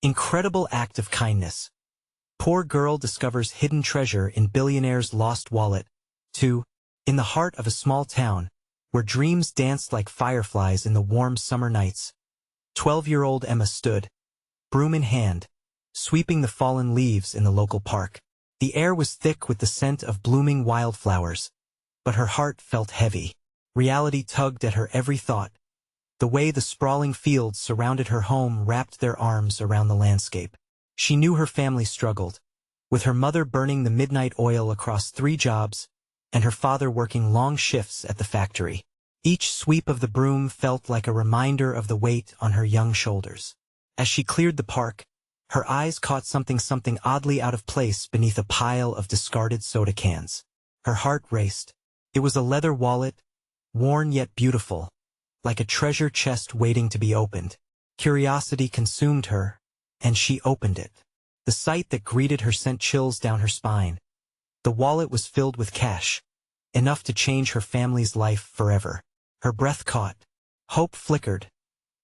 Incredible act of kindness. Poor girl discovers hidden treasure in billionaire's lost wallet. 2. In the heart of a small town, where dreams danced like fireflies in the warm summer nights, 12-year-old Emma stood, broom in hand, sweeping the fallen leaves in the local park. The air was thick with the scent of blooming wildflowers, but her heart felt heavy. Reality tugged at her every thought. The way the sprawling fields surrounded her home wrapped their arms around the landscape. She knew her family struggled, with her mother burning the midnight oil across 3 jobs, and her father working long shifts at the factory. Each sweep of the broom felt like a reminder of the weight on her young shoulders. As she cleared the park, her eyes caught something oddly out of place beneath a pile of discarded soda cans. Her heart raced. It was a leather wallet, worn yet beautiful, like a treasure chest waiting to be opened. Curiosity consumed her, and she opened it. The sight that greeted her sent chills down her spine. The wallet was filled with cash, enough to change her family's life forever. Her breath caught. Hope flickered,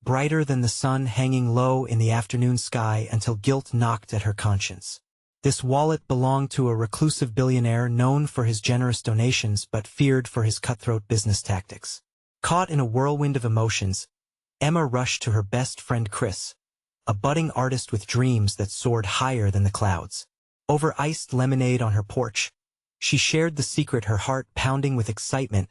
brighter than the sun hanging low in the afternoon sky until guilt knocked at her conscience. This wallet belonged to a reclusive billionaire known for his generous donations but feared for his cutthroat business tactics. Caught in a whirlwind of emotions, Emma rushed to her best friend Chris, a budding artist with dreams that soared higher than the clouds. Over iced lemonade on her porch, she shared the secret, her heart pounding with excitement,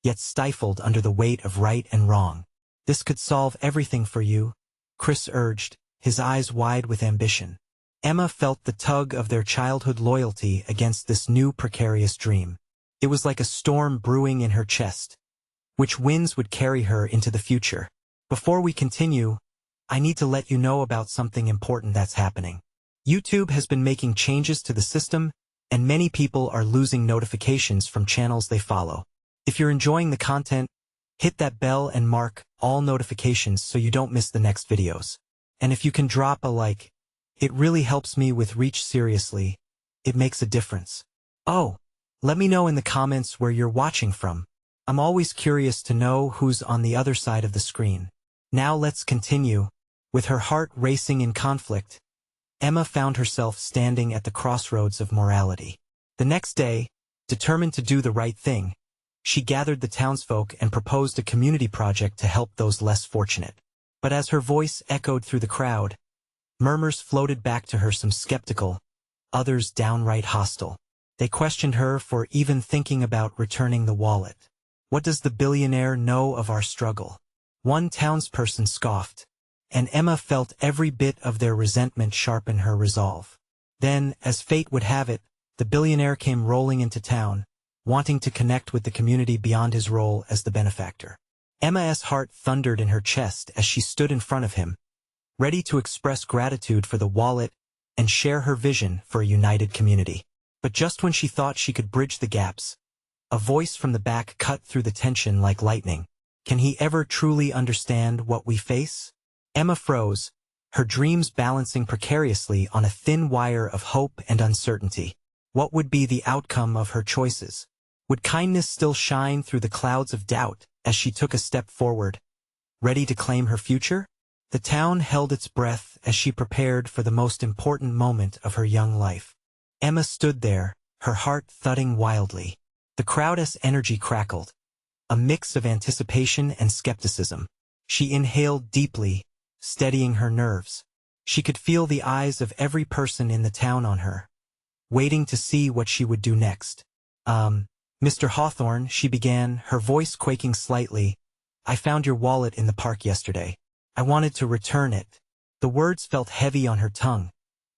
yet stifled under the weight of right and wrong. "This could solve everything for you," Chris urged, his eyes wide with ambition. Emma felt the tug of their childhood loyalty against this new precarious dream. It was like a storm brewing in her chest. Which winds would carry her into the future? Before we continue, I need to let you know about something important that's happening. YouTube has been making changes to the system, and many people are losing notifications from channels they follow. If you're enjoying the content, hit that bell and mark all notifications so you don't miss the next videos. And if you can drop a like, it really helps me with reach. Seriously, it makes a difference. Oh, let me know in the comments where you're watching from. I'm always curious to know who's on the other side of the screen. Now let's continue. With her heart racing in conflict, Emma found herself standing at the crossroads of morality. The next day, determined to do the right thing, she gathered the townsfolk and proposed a community project to help those less fortunate. But as her voice echoed through the crowd, murmurs floated back to her, some skeptical, others downright hostile. They questioned her for even thinking about returning the wallet. "What does the billionaire know of our struggle?" one townsperson scoffed, and Emma felt every bit of their resentment sharpen her resolve. Then, as fate would have it, the billionaire came rolling into town, wanting to connect with the community beyond his role as the benefactor. Emma's heart thundered in her chest as she stood in front of him, ready to express gratitude for the wallet and share her vision for a united community. But just when she thought she could bridge the gaps, a voice from the back cut through the tension like lightning. "Can he ever truly understand what we face?" Emma froze, her dreams balancing precariously on a thin wire of hope and uncertainty. What would be the outcome of her choices? Would kindness still shine through the clouds of doubt as she took a step forward, ready to claim her future? The town held its breath as she prepared for the most important moment of her young life. Emma stood there, her heart thudding wildly. The crowd's energy crackled, a mix of anticipation and skepticism. She inhaled deeply, steadying her nerves. She could feel the eyes of every person in the town on her, waiting to see what she would do next. Mr. Hawthorne," she began, her voice quaking slightly, "I found your wallet in the park yesterday. I wanted to return it." The words felt heavy on her tongue,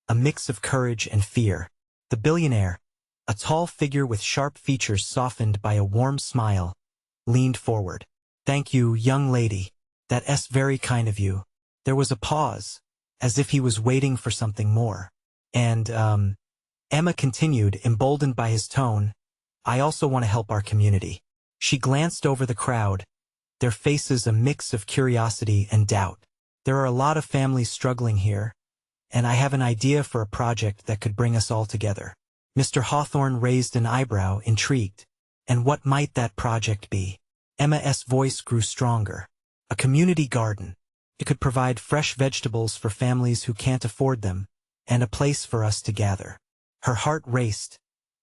a mix of courage and fear. The billionaire, a tall figure with sharp features softened by a warm smile, leaned forward. "Thank you, young lady. That's very kind of you." There was a pause, as if he was waiting for something more. And, Emma continued, emboldened by his tone, "I also want to help our community." She glanced over the crowd, their faces a mix of curiosity and doubt. "There are a lot of families struggling here, and I have an idea for a project that could bring us all together." Mr. Hawthorne raised an eyebrow, intrigued. "And what might that project be?" Emma's voice grew stronger. "A community garden. It could provide fresh vegetables for families who can't afford them, and a place for us to gather. Her heart raced,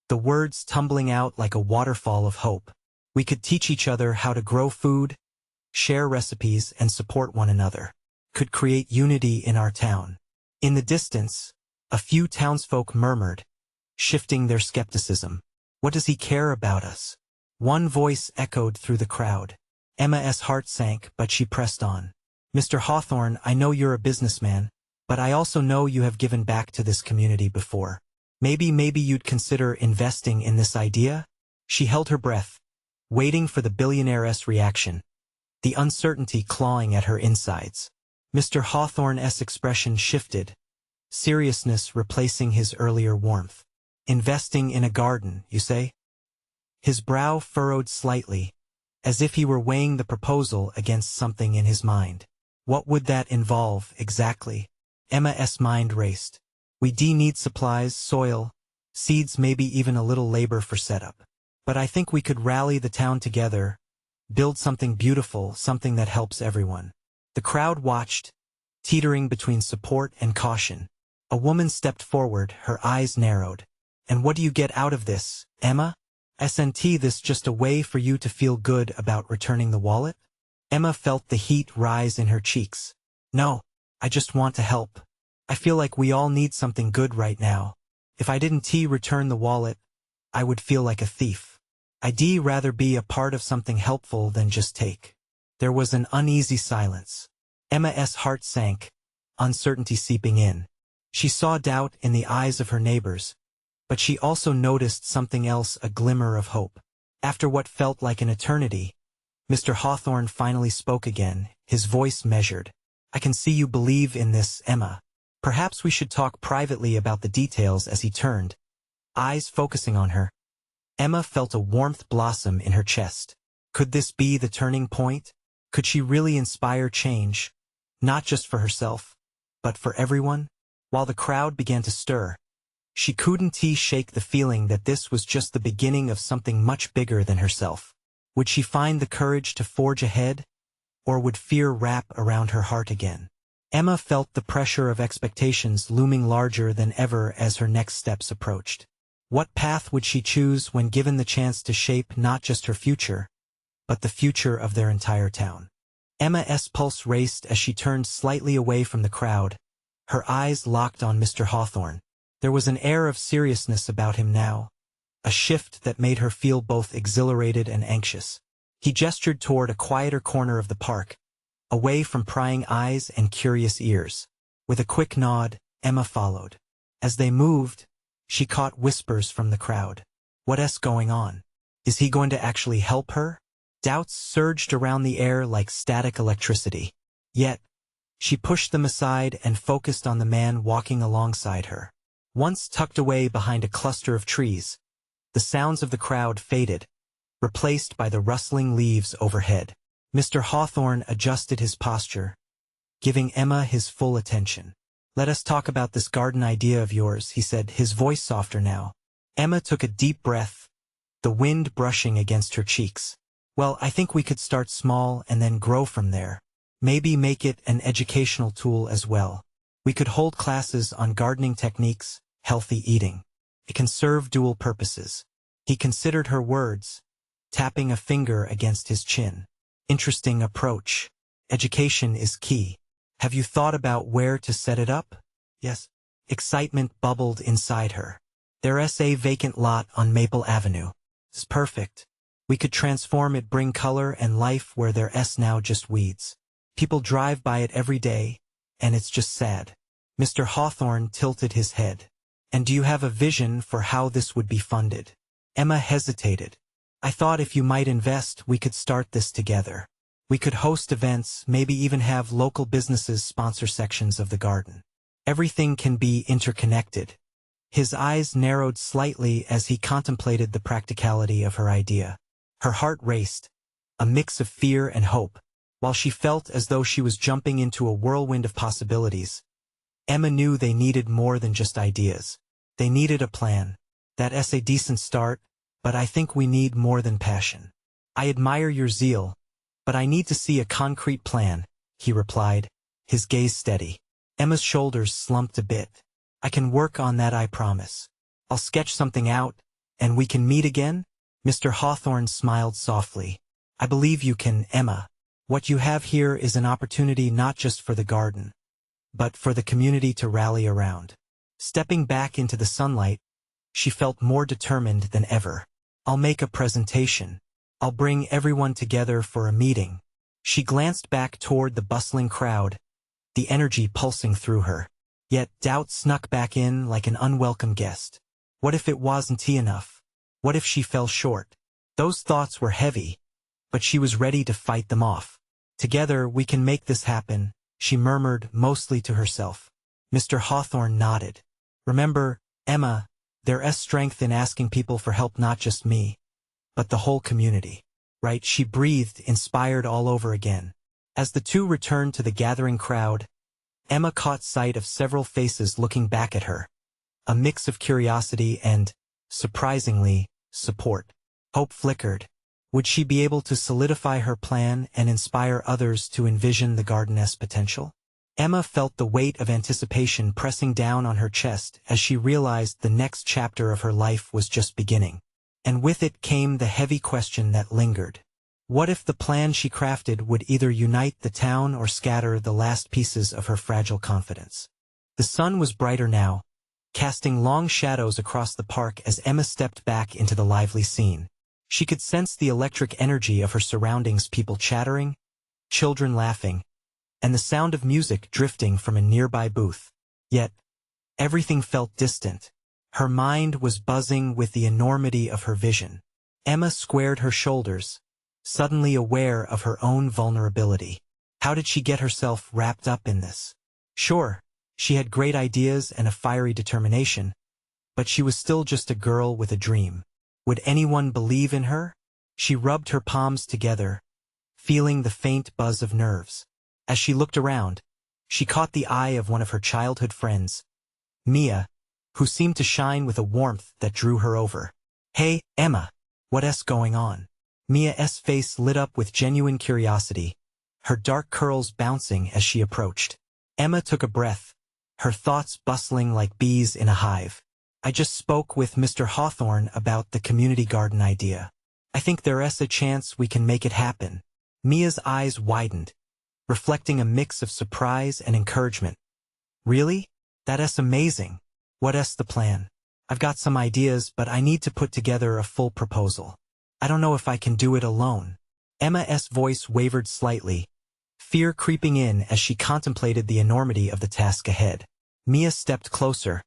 the words tumbling out like a waterfall of hope. We could teach each other how to grow food, share recipes, and support one another. Could create unity in our town. In the distance, a few townsfolk murmured, shifting their skepticism. What does he care about us? One voice echoed through the crowd. Emma's heart sank, but she pressed on. Mr. Hawthorne, I know you're a businessman, but I also know you have given back to this community before. Maybe you'd consider investing in this idea? She held her breath, waiting for the billionaire's reaction, the uncertainty clawing at her insides. Mr. Hawthorne's expression shifted, seriousness replacing his earlier warmth. Investing in a garden, you say? His brow furrowed slightly, as if he were weighing the proposal against something in his mind. What would that involve, exactly? Emma's mind raced. We need supplies, soil, seeds, maybe even a little labor for setup. But I think we could rally the town together, build something beautiful, something that helps everyone. The crowd watched, teetering between support and caution. A woman stepped forward, her eyes narrowed. And what do you get out of this, Emma? Isn't this just a way for you to feel good about returning the wallet? Emma felt the heat rise in her cheeks. No, I just want to help. I feel like we all need something good right now. If I didn't return the wallet, I would feel like a thief. I'd rather be a part of something helpful than just take. There was an uneasy silence. Emma's heart sank, uncertainty seeping in. She saw doubt in the eyes of her neighbors, but she also noticed something else, a glimmer of hope. After what felt like an eternity, Mr. Hawthorne finally spoke again, his voice measured. I can see you believe in this, Emma. Perhaps we should talk privately about the details. As he turned, eyes focusing on her, Emma felt a warmth blossom in her chest. Could this be the turning point? Could she really inspire change, not just for herself, but for everyone? While the crowd began to stir, she couldn't shake the feeling that this was just the beginning of something much bigger than herself. Would she find the courage to forge ahead, or would fear wrap around her heart again? Emma felt the pressure of expectations looming larger than ever as her next steps approached. What path would she choose when given the chance to shape not just her future, but the future of their entire town? Emma's pulse raced as she turned slightly away from the crowd, her eyes locked on Mr. Hawthorne. There was an air of seriousness about him now, a shift that made her feel both exhilarated and anxious. He gestured toward a quieter corner of the park, away from prying eyes and curious ears. With a quick nod, Emma followed. As they moved, she caught whispers from the crowd. What's going on? Is he going to actually help her? Doubts surged around the air like static electricity. Yet, she pushed them aside and focused on the man walking alongside her. Once tucked away behind a cluster of trees, the sounds of the crowd faded, replaced by the rustling leaves overhead. Mr. Hawthorne adjusted his posture, giving Emma his full attention. Let us talk about this garden idea of yours, he said, his voice softer now. Emma took a deep breath, the wind brushing against her cheeks. Well, I think we could start small and then grow from there. Maybe make it an educational tool as well. We could hold classes on gardening techniques, healthy eating. It can serve dual purposes. He considered her words, tapping a finger against his chin. Interesting approach. Education is key. Have you thought about where to set it up? Yes. Excitement bubbled inside her. There's a vacant lot on Maple Avenue. It's perfect. We could transform it, bring color and life where there's now just weeds. People drive by it every day, and it's just sad. Mr. Hawthorne tilted his head. And do you have a vision for how this would be funded? Emma hesitated. I thought if you might invest, we could start this together. We could host events, maybe even have local businesses sponsor sections of the garden. Everything can be interconnected. His eyes narrowed slightly as he contemplated the practicality of her idea. Her heart raced, a mix of fear and hope. While she felt as though she was jumping into a whirlwind of possibilities, Emma knew they needed more than just ideas. They needed a plan. That's a decent start, but I think we need more than passion. I admire your zeal, but I need to see a concrete plan, he replied, his gaze steady. Emma's shoulders slumped a bit. I can work on that, I promise. I'll sketch something out, and we can meet again? Mr. Hawthorne smiled softly. I believe you can, Emma. What you have here is an opportunity not just for the garden, but for the community to rally around. Stepping back into the sunlight, she felt more determined than ever. I'll make a presentation. I'll bring everyone together for a meeting. She glanced back toward the bustling crowd, the energy pulsing through her. Yet doubt snuck back in like an unwelcome guest. What if it wasn't enough? What if she fell short? Those thoughts were heavy, but she was ready to fight them off. Together we can make this happen, she murmured mostly to herself. Mr. Hawthorne nodded. Remember, Emma, there's strength in asking people for help, not just me, but the whole community. Right? She breathed, inspired all over again. As the two returned to the gathering crowd, Emma caught sight of several faces looking back at her. A mix of curiosity and, surprisingly, support. Hope flickered. Would she be able to solidify her plan and inspire others to envision the garden's potential? Emma felt the weight of anticipation pressing down on her chest as she realized the next chapter of her life was just beginning. And with it came the heavy question that lingered. What if the plan she crafted would either unite the town or scatter the last pieces of her fragile confidence? The sun was brighter now, casting long shadows across the park as Emma stepped back into the lively scene. She could sense the electric energy of her surroundings, people chattering, children laughing, and the sound of music drifting from a nearby booth. Yet, everything felt distant. Her mind was buzzing with the enormity of her vision. Emma squared her shoulders, suddenly aware of her own vulnerability. How did she get herself wrapped up in this? Sure, she had great ideas and a fiery determination, but she was still just a girl with a dream. Would anyone believe in her? She rubbed her palms together, feeling the faint buzz of nerves. As she looked around, she caught the eye of one of her childhood friends, Mia, who seemed to shine with a warmth that drew her over. Hey, Emma, what's going on? Mia's face lit up with genuine curiosity, her dark curls bouncing as she approached. Emma took a breath, her thoughts bustling like bees in a hive. I just spoke with Mr. Hawthorne about the community garden idea. I think there's a chance we can make it happen. Mia's eyes widened, reflecting a mix of surprise and encouragement. Really? That's amazing. What's the plan? I've got some ideas, but I need to put together a full proposal. I don't know if I can do it alone. Emma's voice wavered slightly, fear creeping in as she contemplated the enormity of the task ahead. Mia stepped closer,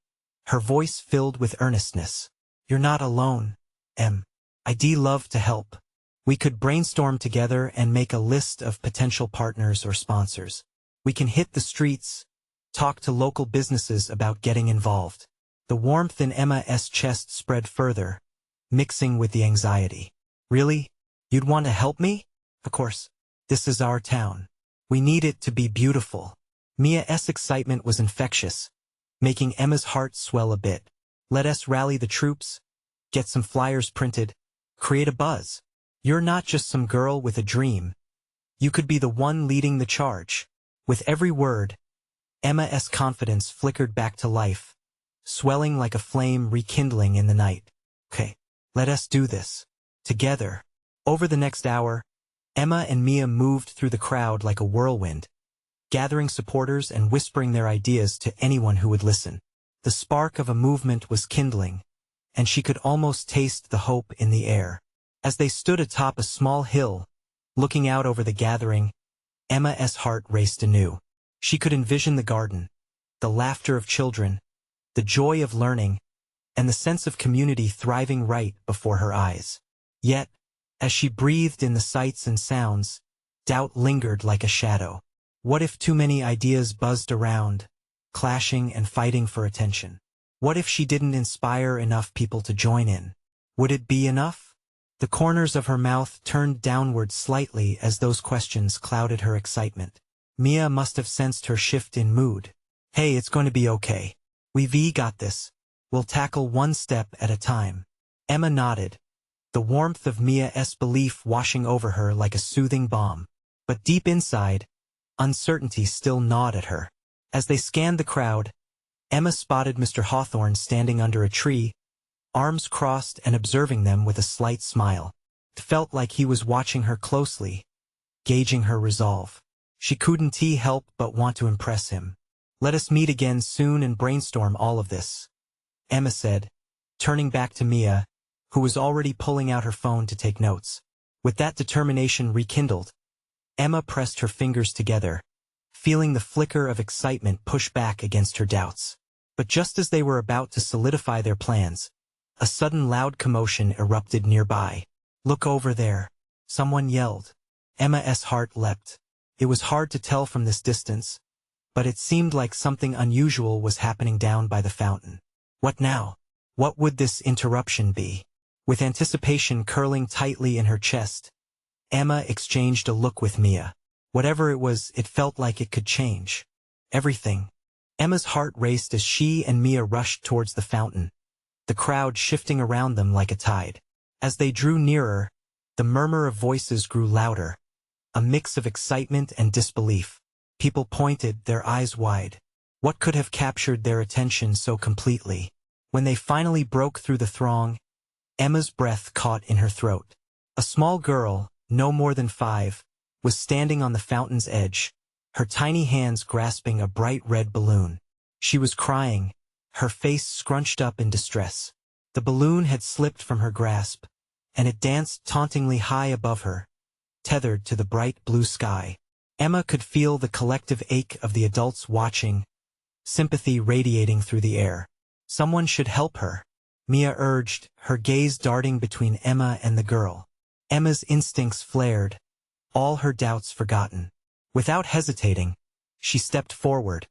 her voice filled with earnestness. You're not alone, Em. I'd love to help. We could brainstorm together and make a list of potential partners or sponsors. We can hit the streets, talk to local businesses about getting involved. The warmth in Emma's chest spread further, mixing with the anxiety. Really? You'd want to help me? Of course. This is our town. We need it to be beautiful. Mia's excitement was infectious, making Emma's heart swell a bit. Let us rally the troops, get some flyers printed, create a buzz. You're not just some girl with a dream. You could be the one leading the charge. With every word, Emma's confidence flickered back to life, swelling like a flame rekindling in the night. Okay, let us do this. Together. Over the next hour, Emma and Mia moved through the crowd like a whirlwind, gathering supporters and whispering their ideas to anyone who would listen. The spark of a movement was kindling, and she could almost taste the hope in the air. As they stood atop a small hill, looking out over the gathering, Emma's heart raced anew. She could envision the garden, the laughter of children, the joy of learning, and the sense of community thriving right before her eyes. Yet, as she breathed in the sights and sounds, doubt lingered like a shadow. What if too many ideas buzzed around, clashing and fighting for attention? What if she didn't inspire enough people to join in? Would it be enough? The corners of her mouth turned downward slightly as those questions clouded her excitement. Mia must have sensed her shift in mood. Hey, it's going to be okay. We've got this. We'll tackle one step at a time. Emma nodded, the warmth of Mia's belief washing over her like a soothing balm. But deep inside, uncertainty still gnawed at her. As they scanned the crowd, Emma spotted Mr. Hawthorne standing under a tree, arms crossed and observing them with a slight smile. It felt like he was watching her closely, gauging her resolve. She couldn't help but want to impress him. "Let us meet again soon and brainstorm all of this," Emma said, turning back to Mia, who was already pulling out her phone to take notes. With that determination rekindled, Emma pressed her fingers together, feeling the flicker of excitement push back against her doubts. But just as they were about to solidify their plans, a sudden loud commotion erupted nearby. "Look over there," someone yelled. Emma's heart leapt. It was hard to tell from this distance, but it seemed like something unusual was happening down by the fountain. What now? What would this interruption be? With anticipation curling tightly in her chest, Emma exchanged a look with Mia. Whatever it was, it felt like it could change everything. Emma's heart raced as she and Mia rushed towards the fountain, the crowd shifting around them like a tide. As they drew nearer, the murmur of voices grew louder, a mix of excitement and disbelief. People pointed, their eyes wide. What could have captured their attention so completely? When they finally broke through the throng, Emma's breath caught in her throat. A small girl, no more than 5, was standing on the fountain's edge, her tiny hands grasping a bright red balloon. She was crying, her face scrunched up in distress. The balloon had slipped from her grasp, and it danced tauntingly high above her, tethered to the bright blue sky. Emma could feel the collective ache of the adults watching, sympathy radiating through the air. Someone should help her, Mia urged, her gaze darting between Emma and the girl. Emma's instincts flared, all her doubts forgotten. Without hesitating, she stepped forward,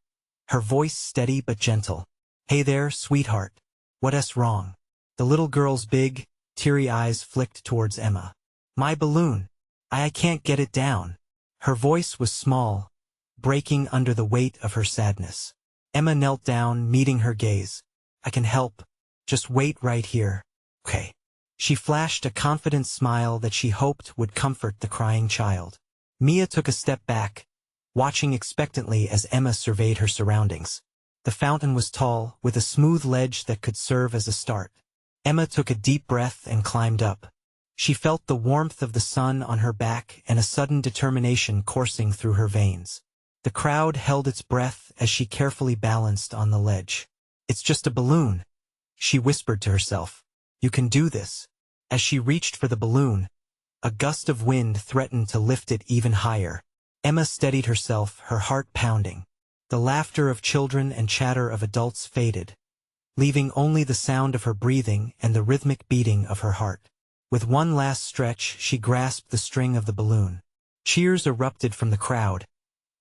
her voice steady but gentle. "Hey there, sweetheart. What's wrong?" The little girl's big, teary eyes flicked towards Emma. "My balloon. I can't get it down." Her voice was small, breaking under the weight of her sadness. Emma knelt down, meeting her gaze. "I can help. Just wait right here, okay?" She flashed a confident smile that she hoped would comfort the crying child. Mia took a step back, watching expectantly as Emma surveyed her surroundings. The fountain was tall, with a smooth ledge that could serve as a start. Emma took a deep breath and climbed up. She felt the warmth of the sun on her back and a sudden determination coursing through her veins. The crowd held its breath as she carefully balanced on the ledge. "It's just a balloon," she whispered to herself. "You can do this." As she reached for the balloon, a gust of wind threatened to lift it even higher. Emma steadied herself, her heart pounding. The laughter of children and chatter of adults faded, leaving only the sound of her breathing and the rhythmic beating of her heart. With one last stretch, she grasped the string of the balloon. Cheers erupted from the crowd,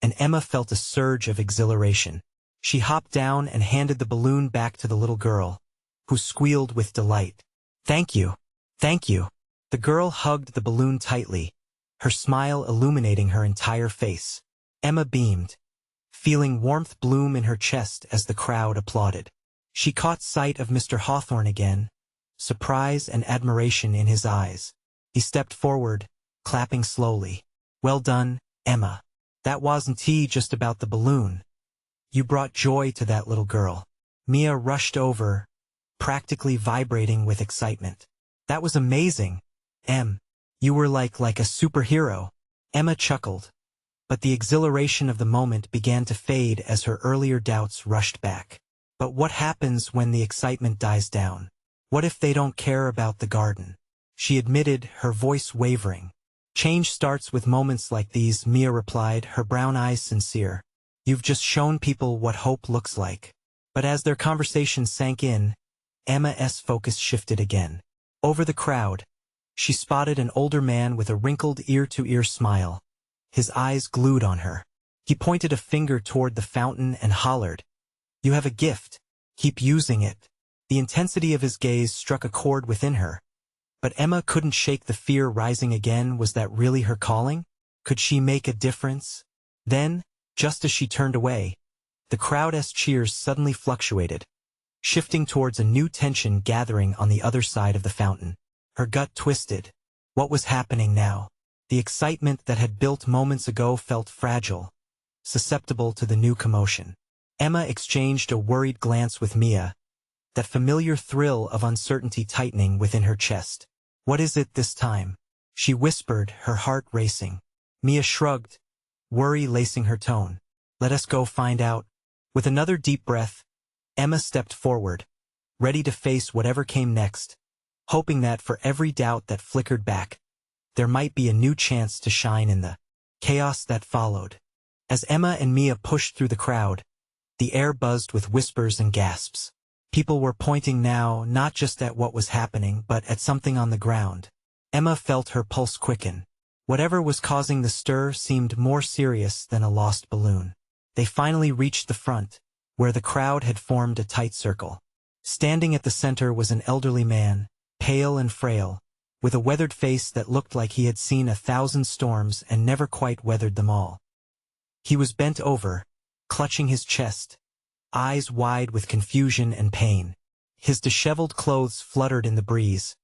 and Emma felt a surge of exhilaration. She hopped down and handed the balloon back to the little girl, who squealed with delight. "Thank you. Thank you." The girl hugged the balloon tightly, her smile illuminating her entire face. Emma beamed, feeling warmth bloom in her chest as the crowd applauded. She caught sight of Mr. Hawthorne again, surprise and admiration in his eyes. He stepped forward, clapping slowly. "Well done, Emma. That wasn't just about the balloon. You brought joy to that little girl." Mia rushed over, practically vibrating with excitement. "That was amazing, Em. You were like a superhero." Emma chuckled, but the exhilaration of the moment began to fade as her earlier doubts rushed back. But what happens when the excitement dies down? What if they don't care about the garden? She admitted, her voice wavering. "Change starts with moments like these," Mia replied, her brown eyes sincere. "You've just shown people what hope looks like." But as their conversation sank in, Emma's focus shifted again. Over the crowd, she spotted an older man with a wrinkled ear-to-ear smile, his eyes glued on her. He pointed a finger toward the fountain and hollered, "You have a gift. Keep using it." The intensity of his gaze struck a chord within her. But Emma couldn't shake the fear rising again. Was that really her calling? Could she make a difference? Then, just as she turned away, the crowd's cheers suddenly fluctuated, shifting towards a new tension gathering on the other side of the fountain. Her gut twisted. What was happening now? The excitement that had built moments ago felt fragile, susceptible to the new commotion. Emma exchanged a worried glance with Mia, that familiar thrill of uncertainty tightening within her chest. "What is it this time?" she whispered, her heart racing. Mia shrugged, worry lacing her tone. "Let us go find out." With another deep breath, Emma stepped forward, ready to face whatever came next, hoping that for every doubt that flickered back, there might be a new chance to shine in the chaos that followed. As Emma and Mia pushed through the crowd, the air buzzed with whispers and gasps. People were pointing now not just at what was happening but at something on the ground. Emma felt her pulse quicken. Whatever was causing the stir seemed more serious than a lost balloon. They finally reached the front, where the crowd had formed a tight circle. Standing at the center was an elderly man, pale and frail, with a weathered face that looked like he had seen 1,000 storms and never quite weathered them all. He was bent over, clutching his chest, eyes wide with confusion and pain. His disheveled clothes fluttered in the breeze,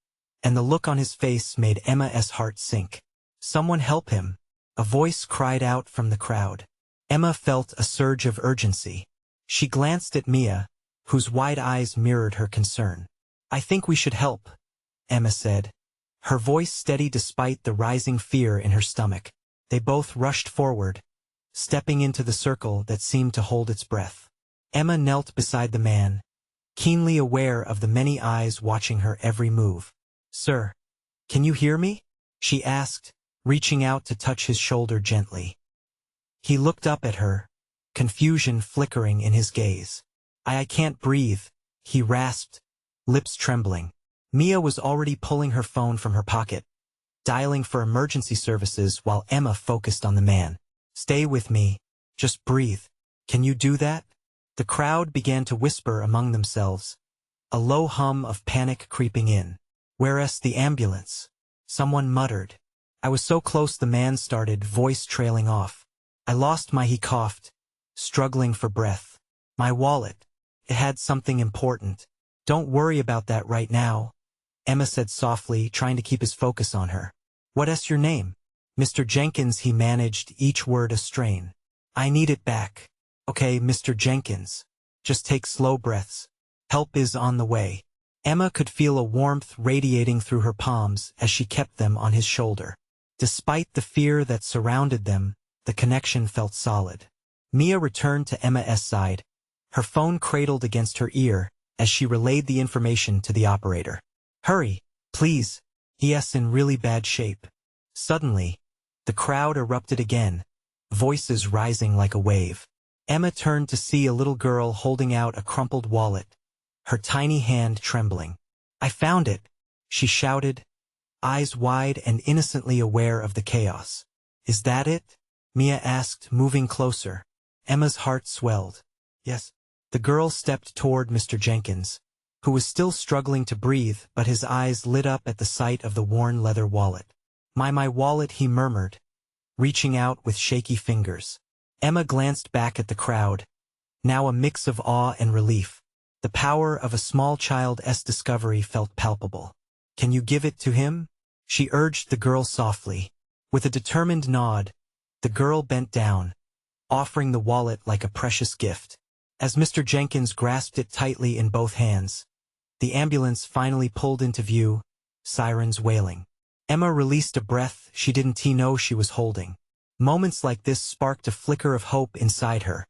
and the look on his face made Emma's heart sink. "Someone help him," a voice cried out from the crowd. Emma felt a surge of urgency. She glanced at Mia, whose wide eyes mirrored her concern. "I think we should help," Emma said, her voice steady despite the rising fear in her stomach. They both rushed forward, stepping into the circle that seemed to hold its breath. Emma knelt beside the man, keenly aware of the many eyes watching her every move. "Sir, can you hear me?" she asked, reaching out to touch his shoulder gently. He looked up at her, confusion flickering in his gaze. I can't breathe," he rasped, lips trembling. Mia was already pulling her phone from her pocket, dialing for emergency services while Emma focused on the man. "Stay with me. Just breathe. Can you do that?" The crowd began to whisper among themselves, a low hum of panic creeping in. "Where's the ambulance?" someone muttered. "I was so close," the man started, voice trailing off. "I lost my," he coughed, struggling for breath. "My wallet. It had something important." "Don't worry about that right now," Emma said softly, trying to keep his focus on her. "What's your name?" "Mr. Jenkins," he managed, each word a strain. "I need it back." "Okay, Mr. Jenkins. Just take slow breaths. Help is on the way." Emma could feel a warmth radiating through her palms as she kept them on his shoulder. Despite the fear that surrounded them, the connection felt solid. Mia returned to Emma's side, her phone cradled against her ear as she relayed the information to the operator. "Hurry, please. He's in really bad shape." Suddenly, the crowd erupted again, voices rising like a wave. Emma turned to see a little girl holding out a crumpled wallet, her tiny hand trembling. "I found it," she shouted, eyes wide and innocently aware of the chaos. "Is that it?" Mia asked, moving closer. Emma's heart swelled. "Yes." The girl stepped toward Mr. Jenkins, who was still struggling to breathe, but his eyes lit up at the sight of the worn leather wallet. My wallet," he murmured, reaching out with shaky fingers. Emma glanced back at the crowd, now a mix of awe and relief. The power of a small child's discovery felt palpable. "Can you give it to him?" she urged the girl softly. With a determined nod, the girl bent down, offering the wallet like a precious gift. As Mr. Jenkins grasped it tightly in both hands, the ambulance finally pulled into view, sirens wailing. Emma released a breath she didn't know she was holding. Moments like this sparked a flicker of hope inside her,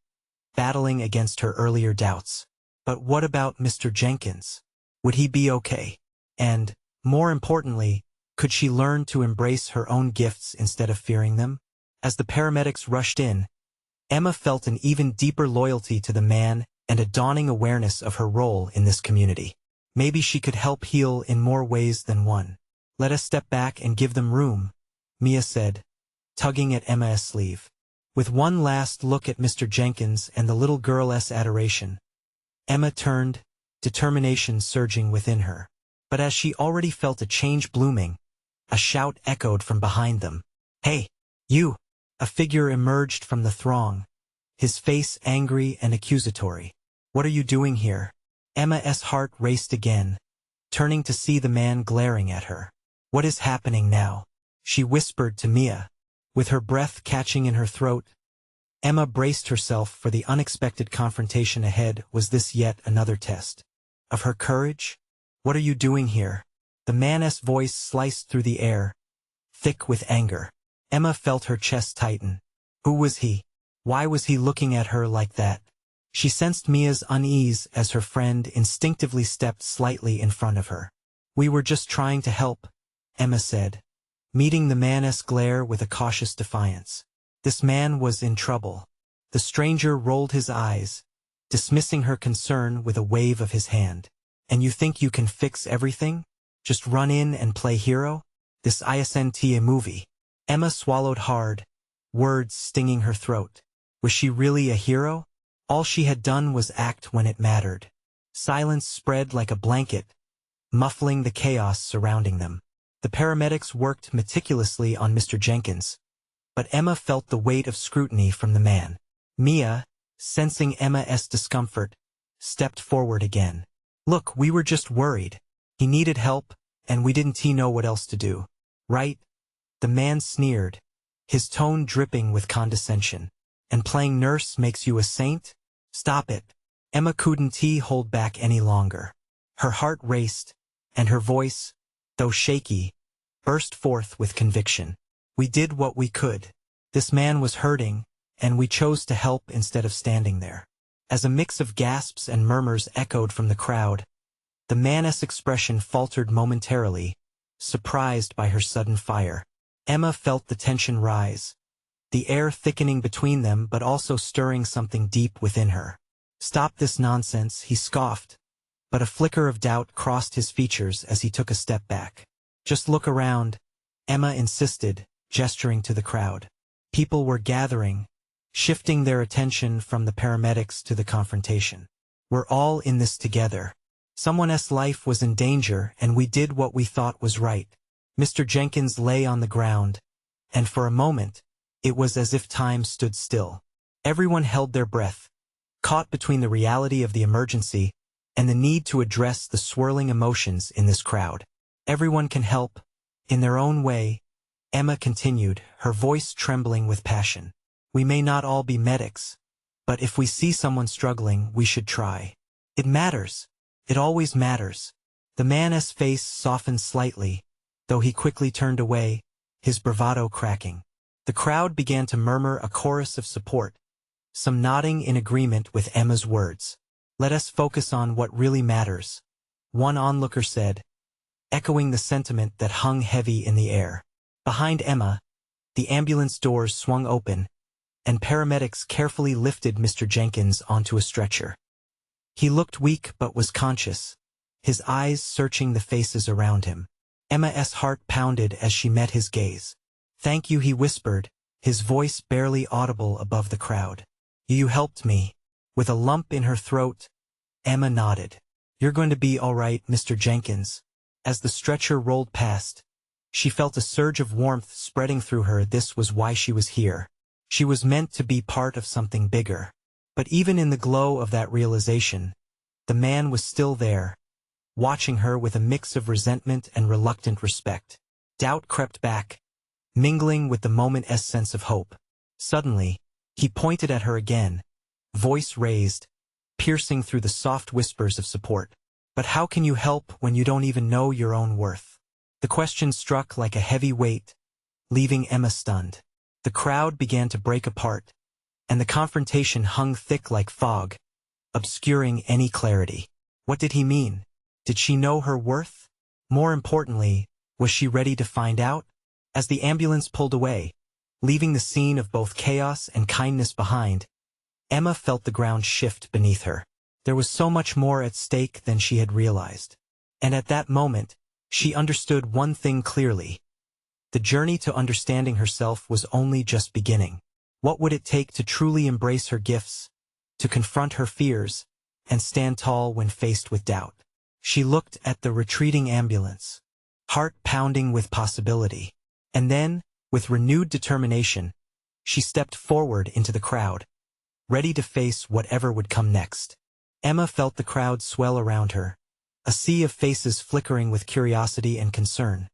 battling against her earlier doubts. But what about Mr. Jenkins? Would he be okay? And, more importantly, could she learn to embrace her own gifts instead of fearing them? As the paramedics rushed in, Emma felt an even deeper loyalty to the man and a dawning awareness of her role in this community. Maybe she could help heal in more ways than one. "Let us step back and give them room," Mia said, tugging at Emma's sleeve. With one last look at Mr. Jenkins and the little girl's adoration, Emma turned, determination surging within her. But as she already felt a change blooming, a shout echoed from behind them. "Hey, you!" A figure emerged from the throng, his face angry and accusatory. "What are you doing here?" Emma's heart raced again, turning to see the man glaring at her. "What is happening now?" she whispered to Mia, with her breath catching in her throat. Emma braced herself for the unexpected confrontation ahead. Was this yet another test of her courage? What are you doing here? The man's voice sliced through the air, thick with anger. Emma felt her chest tighten. Who was he? Why was he looking at her like that? She sensed Mia's unease as her friend instinctively stepped slightly in front of her. We were just trying to help, Emma said, meeting the man's glare with a cautious defiance. This man was in trouble. The stranger rolled his eyes, dismissing her concern with a wave of his hand. And you think you can fix everything? Just run in and play hero? This isn't a movie. Emma swallowed hard, words stinging her throat. Was she really a hero? All she had done was act when it mattered. Silence spread like a blanket, muffling the chaos surrounding them. The paramedics worked meticulously on Mr. Jenkins, but Emma felt the weight of scrutiny from the man. Mia, sensing Emma's discomfort, stepped forward again. Look, we were just worried. He needed help, and we didn't know what else to do. Right? The man sneered, his tone dripping with condescension. And playing nurse makes you a saint? Stop it. Emma couldn't hold back any longer. Her heart raced, and her voice, though shaky, burst forth with conviction. We did what we could. This man was hurting, and we chose to help instead of standing there. As a mix of gasps and murmurs echoed from the crowd, the man's expression faltered momentarily, surprised by her sudden fire. Emma felt the tension rise, the air thickening between them but also stirring something deep within her. Stop this nonsense, he scoffed, but a flicker of doubt crossed his features as he took a step back. Just look around, Emma insisted, gesturing to the crowd. People were gathering, shifting their attention from the paramedics to the confrontation. We're all in this together. Someone's life was in danger and we did what we thought was right. Mr. Jenkins lay on the ground, and for a moment, it was as if time stood still. Everyone held their breath, caught between the reality of the emergency and the need to address the swirling emotions in this crowd. Everyone can help, in their own way, Emma continued, her voice trembling with passion. We may not all be medics, but if we see someone struggling, we should try. It matters. It always matters. The man's face softened slightly, though he quickly turned away, his bravado cracking. The crowd began to murmur a chorus of support, some nodding in agreement with Emma's words. Let us focus on what really matters, one onlooker said, echoing the sentiment that hung heavy in the air. Behind Emma, the ambulance doors swung open, and paramedics carefully lifted Mr. Jenkins onto a stretcher. He looked weak but was conscious, his eyes searching the faces around him. Emma's heart pounded as she met his gaze. Thank you, he whispered, his voice barely audible above the crowd. You helped me. With a lump in her throat, Emma nodded. You're going to be all right, Mr. Jenkins. As the stretcher rolled past, she felt a surge of warmth spreading through her. This was why she was here. She was meant to be part of something bigger. But even in the glow of that realization, the man was still there, watching her with a mix of resentment and reluctant respect. Doubt crept back, mingling with the moment's sense of hope. Suddenly, he pointed at her again, voice raised, piercing through the soft whispers of support. But how can you help when you don't even know your own worth? The question struck like a heavy weight, leaving Emma stunned. The crowd began to break apart, and the confrontation hung thick like fog, obscuring any clarity. What did he mean? Did she know her worth? More importantly, was she ready to find out? As the ambulance pulled away, leaving the scene of both chaos and kindness behind, Emma felt the ground shift beneath her. There was so much more at stake than she had realized. And at that moment, she understood one thing clearly. The journey to understanding herself was only just beginning. What would it take to truly embrace her gifts, to confront her fears, and stand tall when faced with doubt? She looked at the retreating ambulance, heart pounding with possibility. And then, with renewed determination, she stepped forward into the crowd, ready to face whatever would come next. Emma felt the crowd swell around her, a sea of faces flickering with curiosity and concern.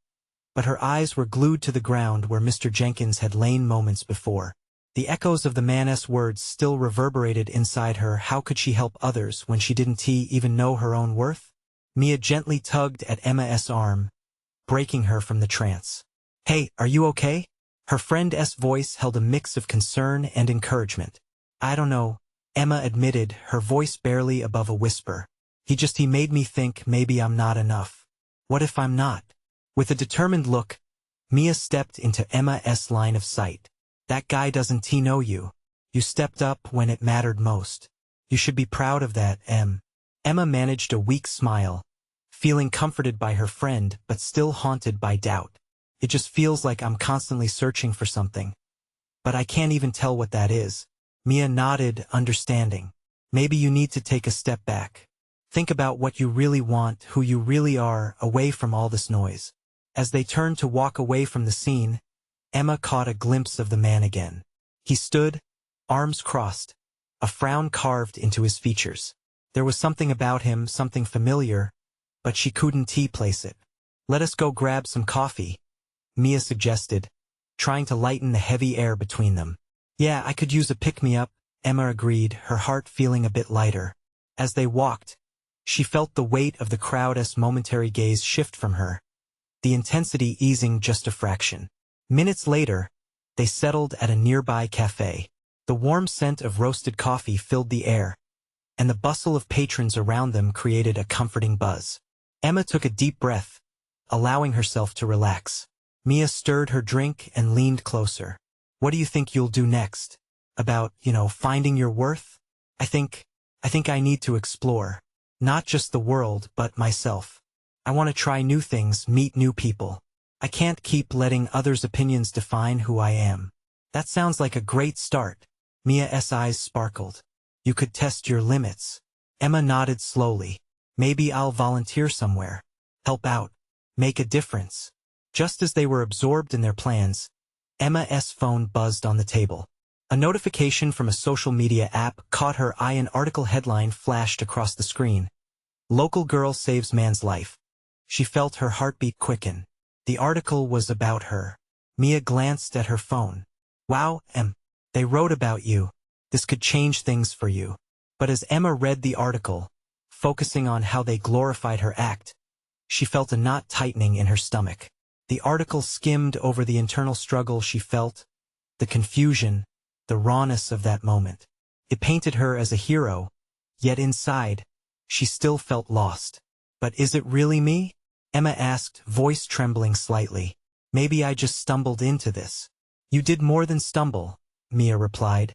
But her eyes were glued to the ground where Mr. Jenkins had lain moments before. The echoes of the man's words still reverberated inside her. How could she help others when she didn't even know her own worth? Mia gently tugged at Emma's arm, breaking her from the trance. "Hey, are you okay?" Her friend's voice held a mix of concern and encouragement. "I don't know," Emma admitted, her voice barely above a whisper. He made me think maybe I'm not enough. What if I'm not?" With a determined look, Mia stepped into Emma's line of sight. "That guy doesn't know you. You stepped up when it mattered most. You should be proud of that, Em." Emma managed a weak smile, feeling comforted by her friend but still haunted by doubt. "It just feels like I'm constantly searching for something. But I can't even tell what that is." Mia nodded, understanding. "Maybe you need to take a step back. Think about what you really want, who you really are, away from all this noise." As they turned to walk away from the scene, Emma caught a glimpse of the man again. He stood, arms crossed, a frown carved into his features. There was something about him, something familiar, but she couldn't place it. "Let us go grab some coffee," Mia suggested, trying to lighten the heavy air between them. "Yeah, I could use a pick-me-up," Emma agreed, her heart feeling a bit lighter. As they walked, she felt the weight of the crowd's momentary gaze shift from her, the intensity easing just a fraction. Minutes later, they settled at a nearby cafe. The warm scent of roasted coffee filled the air, and the bustle of patrons around them created a comforting buzz. Emma took a deep breath, allowing herself to relax. Mia stirred her drink and leaned closer. "What do you think you'll do next? About, finding your worth?" I think I need to explore. Not just the world, but myself. I want to try new things, meet new people. I can't keep letting others' opinions define who I am." "That sounds like a great start." Mia's eyes sparkled. "You could test your limits." Emma nodded slowly. "Maybe I'll volunteer somewhere. Help out. Make a difference." Just as they were absorbed in their plans, Emma's phone buzzed on the table. A notification from a social media app caught her eye. An article headline flashed across the screen. "Local girl saves man's life." She felt her heartbeat quicken. The article was about her. Mia glanced at her phone. "Wow, Em. They wrote about you. This could change things for you." But as Emma read the article, focusing on how they glorified her act, she felt a knot tightening in her stomach. The article skimmed over the internal struggle she felt, the confusion, the rawness of that moment. It painted her as a hero, yet inside, she still felt lost. "But is it really me?" Emma asked, voice trembling slightly. "Maybe I just stumbled into this." "You did more than stumble," Mia replied,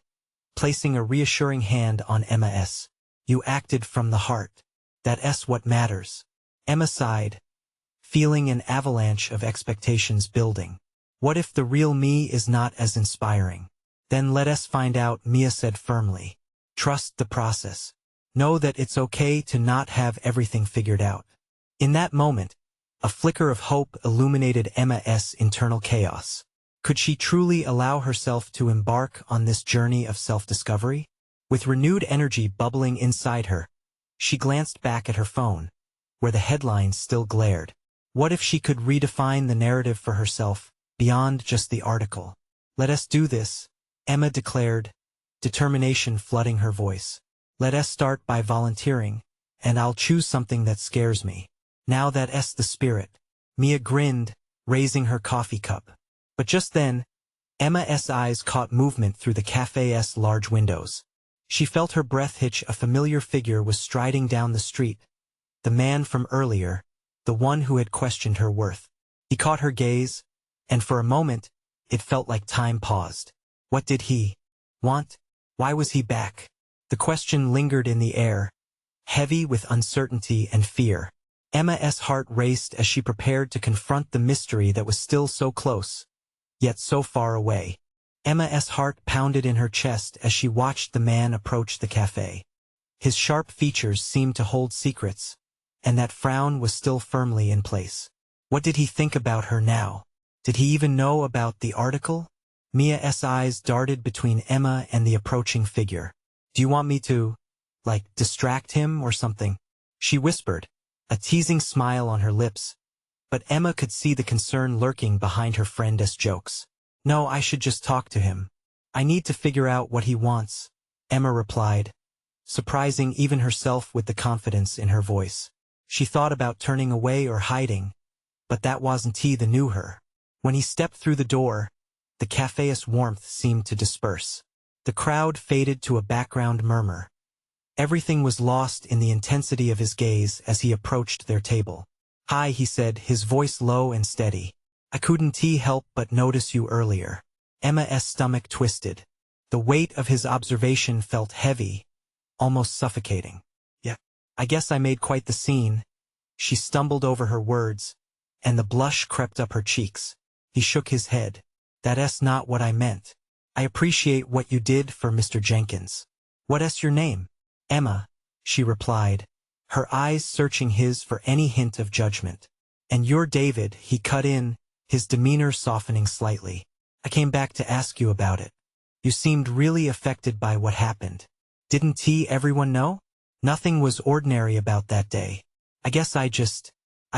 placing a reassuring hand on Emma's. "You acted from the heart. That's what matters." Emma sighed, feeling an avalanche of expectations building. What if the real me is not as inspiring? "Then let us find out," Mia said firmly. "Trust the process. Know that it's okay to not have everything figured out." In that moment, a flicker of hope illuminated Emma's internal chaos. Could she truly allow herself to embark on this journey of self-discovery? With renewed energy bubbling inside her, she glanced back at her phone, where the headlines still glared. What if she could redefine the narrative for herself, beyond just the article? "Let us do this," Emma declared, determination flooding her voice. "Let us start by volunteering, and I'll choose something that scares me." "Now that's the spirit." Mia grinned, raising her coffee cup. But just then, Emma's eyes caught movement through the cafe's large windows. She felt her breath hitch. A familiar figure was striding down the street. The man from earlier, the one who had questioned her worth. He caught her gaze, and for a moment, it felt like time paused. What did he want? Why was he back? The question lingered in the air, heavy with uncertainty and fear. Emma's heart raced as she prepared to confront the mystery that was still so close, yet so far away. Emma's heart pounded in her chest as she watched the man approach the cafe. His sharp features seemed to hold secrets, and that frown was still firmly in place. What did he think about her now? Did he even know about the article? Mia's eyes darted between Emma and the approaching figure. "Do you want me to, distract him or something?" she whispered, a teasing smile on her lips. But Emma could see the concern lurking behind her friend's jokes. "No, I should just talk to him. I need to figure out what he wants, Emma replied, surprising even herself with the confidence in her voice. She thought about turning away or hiding, but that wasn't the new her. When he stepped through the door, the cafe's warmth seemed to disperse. The crowd faded to a background murmur. Everything was lost in the intensity of his gaze as he approached their table. "Hi," he said, his voice low and steady. "I couldn't help but notice you earlier." Emma's stomach twisted. The weight of his observation felt heavy, almost suffocating. "Yeah, I guess I made quite the scene." She stumbled over her words, and the blush crept up her cheeks. He shook his head. "That's not what I meant. I appreciate what you did for Mr. Jenkins." "What's your name?" "Emma," she replied, her eyes searching his for any hint of judgment. "And you're David," he cut in, his demeanor softening slightly. "I came back to ask you about it. You seemed really affected by what happened. Didn't everyone know?" "Nothing was ordinary about that day. I guess I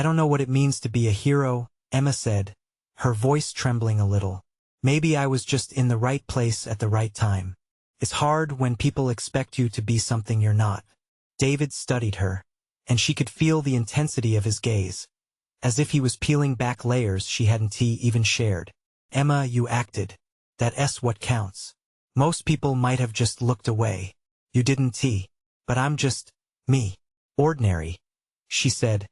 don't know what it means to be a hero," Emma said, her voice trembling a little. "Maybe I was just in the right place at the right time. It's hard when people expect you to be something you're not." David studied her, and she could feel the intensity of his gaze, as if he was peeling back layers she hadn't even shared. "Emma, you acted. That's what counts. Most people might have just looked away. You didn't. But I'm just me. Ordinary," she said,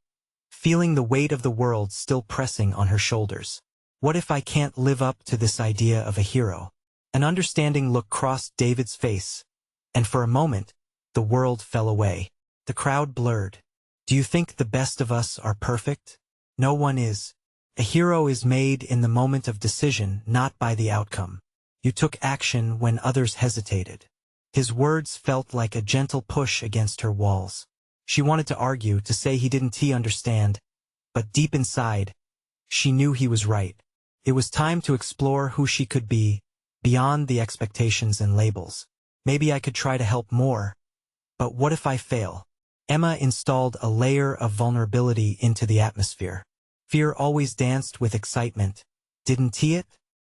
feeling the weight of the world still pressing on her shoulders. "What if I can't live up to this idea of a hero?" An understanding look crossed David's face, and for a moment, the world fell away. The crowd blurred. "Do you think the best of us are perfect? No one is. A hero is made in the moment of decision, not by the outcome. You took action when others hesitated." His words felt like a gentle push against her walls. She wanted to argue, to say he didn't understand, but deep inside, she knew he was right. It was time to explore who she could be, beyond the expectations and labels. "Maybe I could try to help more. But what if I fail?" Emma installed a layer of vulnerability into the atmosphere. Fear always danced with excitement, didn't it?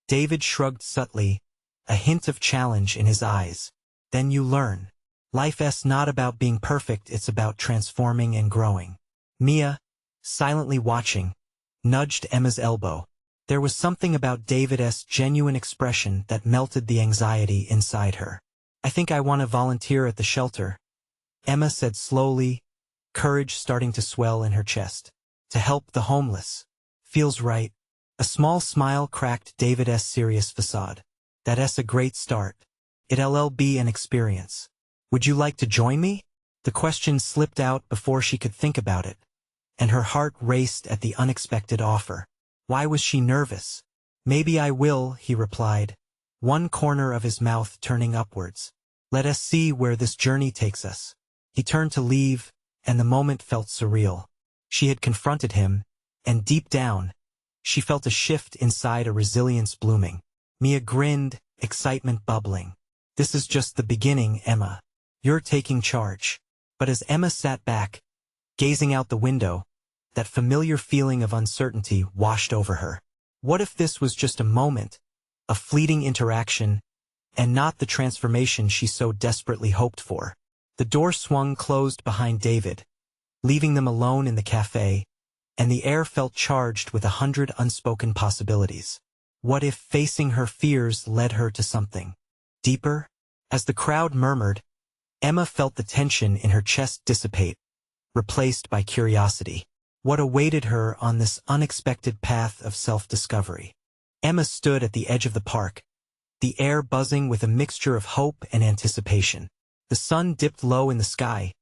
David shrugged subtly, a hint of challenge in his eyes. "Then you learn. Life's not about being perfect, it's about transforming and growing." Mia, silently watching, nudged Emma's elbow. There was something about David's genuine expression that melted the anxiety inside her. "I think I want to volunteer at the shelter," Emma said slowly, courage starting to swell in her chest. "To help the homeless. Feels right." A small smile cracked David's serious facade. "That's a great start. It'll be an experience. Would you like to join me?" The question slipped out before she could think about it, and her heart raced at the unexpected offer. Why was she nervous? "Maybe I will," he replied, one corner of his mouth turning upwards. "Let us see where this journey takes us." He turned to leave, and the moment felt surreal. She had confronted him, and deep down, she felt a shift inside, a resilience blooming. Mia grinned, excitement bubbling. "This is just the beginning, Emma. You're taking charge." But as Emma sat back, gazing out the window, that familiar feeling of uncertainty washed over her. What if this was just a moment, a fleeting interaction, and not the transformation she so desperately hoped for? The door swung closed behind David, leaving them alone in the cafe, and the air felt charged with 100 unspoken possibilities. What if facing her fears led her to something deeper? As the crowd murmured, Emma felt the tension in her chest dissipate, replaced by curiosity. What awaited her on this unexpected path of self-discovery? Emma stood at the edge of the park, the air buzzing with a mixture of hope and anticipation. The sun dipped low in the sky,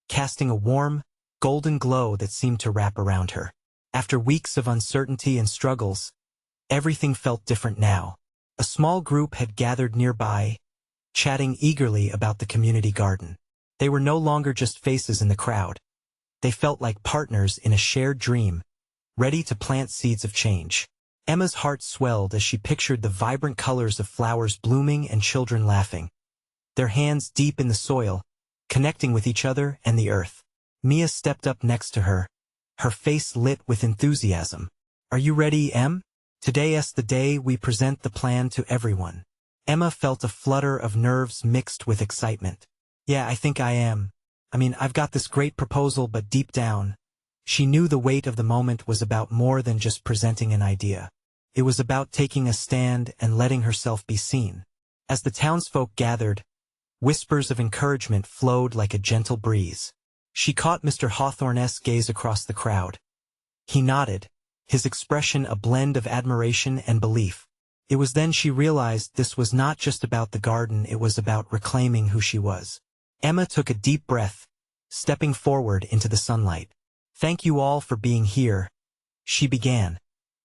casting a warm, golden glow that seemed to wrap around her. After weeks of uncertainty and struggles, everything felt different now. A small group had gathered nearby, chatting eagerly about the community garden. They were no longer just faces in the crowd. They felt like partners in a shared dream, ready to plant seeds of change. Emma's heart swelled as she pictured the vibrant colors of flowers blooming and children laughing, their hands deep in the soil, connecting with each other and the earth. Mia stepped up next to her, her face lit with enthusiasm. "Are you ready, Em? Today's the day we present the plan to everyone." Emma felt a flutter of nerves mixed with excitement. Yeah, I think I am. I've got this great proposal, but deep down, she knew the weight of the moment was about more than just presenting an idea. It was about taking a stand and letting herself be seen. As the townsfolk gathered, whispers of encouragement flowed like a gentle breeze. She caught Mr. Hawthorne's gaze across the crowd. He nodded, his expression a blend of admiration and belief. It was then she realized this was not just about the garden, it was about reclaiming who she was. Emma took a deep breath, stepping forward into the sunlight. "Thank you all for being here," she began,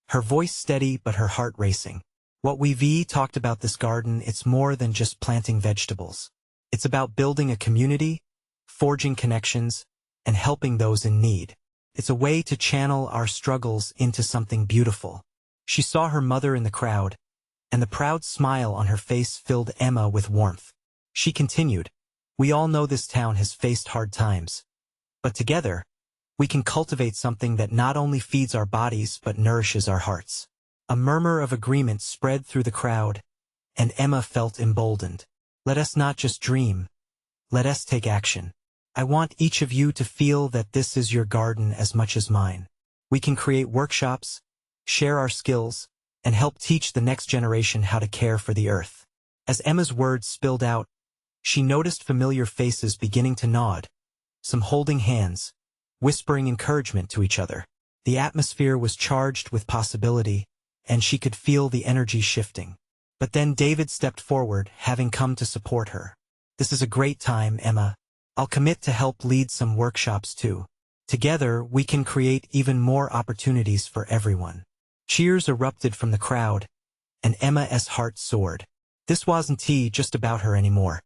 her voice steady but her heart racing. "What we've talked about this garden, it's more than just planting vegetables. It's about building a community, forging connections, and helping those in need. It's a way to channel our struggles into something beautiful." She saw her mother in the crowd, and the proud smile on her face filled Emma with warmth. She continued, "We all know this town has faced hard times. But together, we can cultivate something that not only feeds our bodies but nourishes our hearts." A murmur of agreement spread through the crowd, and Emma felt emboldened. "Let us not just dream. Let us take action. I want each of you to feel that this is your garden as much as mine. We can create workshops, share our skills, and help teach the next generation how to care for the earth." As Emma's words spilled out, she noticed familiar faces beginning to nod, some holding hands, whispering encouragement to each other. The atmosphere was charged with possibility, and she could feel the energy shifting. But then David stepped forward, having come to support her. "This is a great time, Emma. I'll commit to help lead some workshops too. Together, we can create even more opportunities for everyone." Cheers erupted from the crowd, and Emma's heart soared. This wasn't just about her anymore.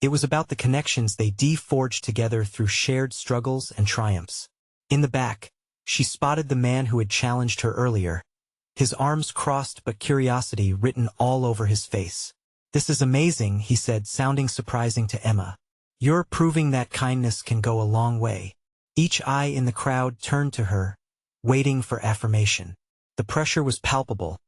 It was about the connections they forged together through shared struggles and triumphs. In the back, she spotted the man who had challenged her earlier, his arms crossed but curiosity written all over his face. "This is amazing," he said, sounding surprising to Emma. "You're proving that kindness can go a long way." Each eye in the crowd turned to her, waiting for affirmation. The pressure was palpable,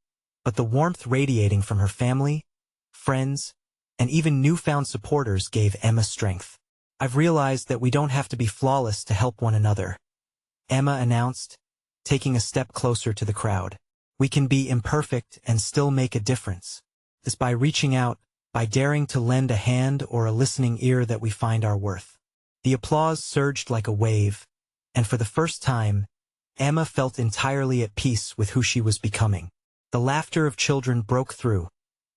but the warmth radiating from her family, friends, and even newfound supporters gave Emma strength. "I've realized that we don't have to be flawless to help one another," Emma announced, taking a step closer to the crowd. "We can be imperfect and still make a difference. It's by reaching out, by daring to lend a hand or a listening ear that we find our worth." The applause surged like a wave, and for the first time, Emma felt entirely at peace with who she was becoming. The laughter of children broke through,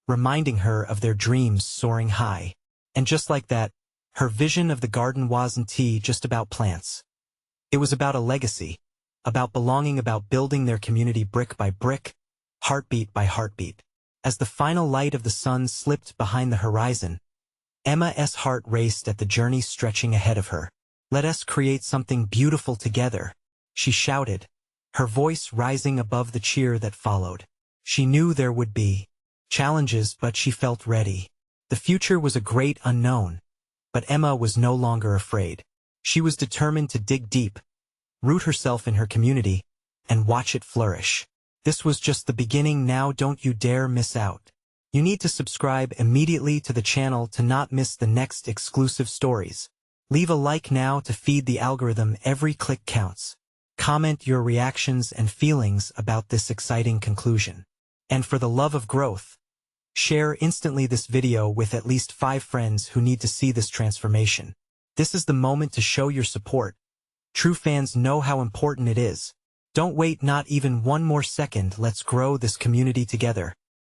reminding her of their dreams soaring high. And just like that, her vision of the garden wasn't just about plants. It was about a legacy, about belonging, about building their community brick by brick, heartbeat by heartbeat. As the final light of the sun slipped behind the horizon, Emma's heart raced at the journey stretching ahead of her. "Let us create something beautiful together," she shouted, her voice rising above the cheer that followed. She knew there would be challenges, but she felt ready. The future was a great unknown, but Emma was no longer afraid. She was determined to dig deep, root herself in her community, and watch it flourish. This was just the beginning. Now don't you dare miss out. You need to subscribe immediately to the channel to not miss the next exclusive stories. Leave a like now to feed the algorithm. Every click counts. Comment your reactions and feelings about this exciting conclusion. And for the love of growth, share instantly this video with at least 5 friends who need to see this transformation. This is the moment to show your support. True fans know how important it is. Don't wait not even one more second. Let's grow this community together.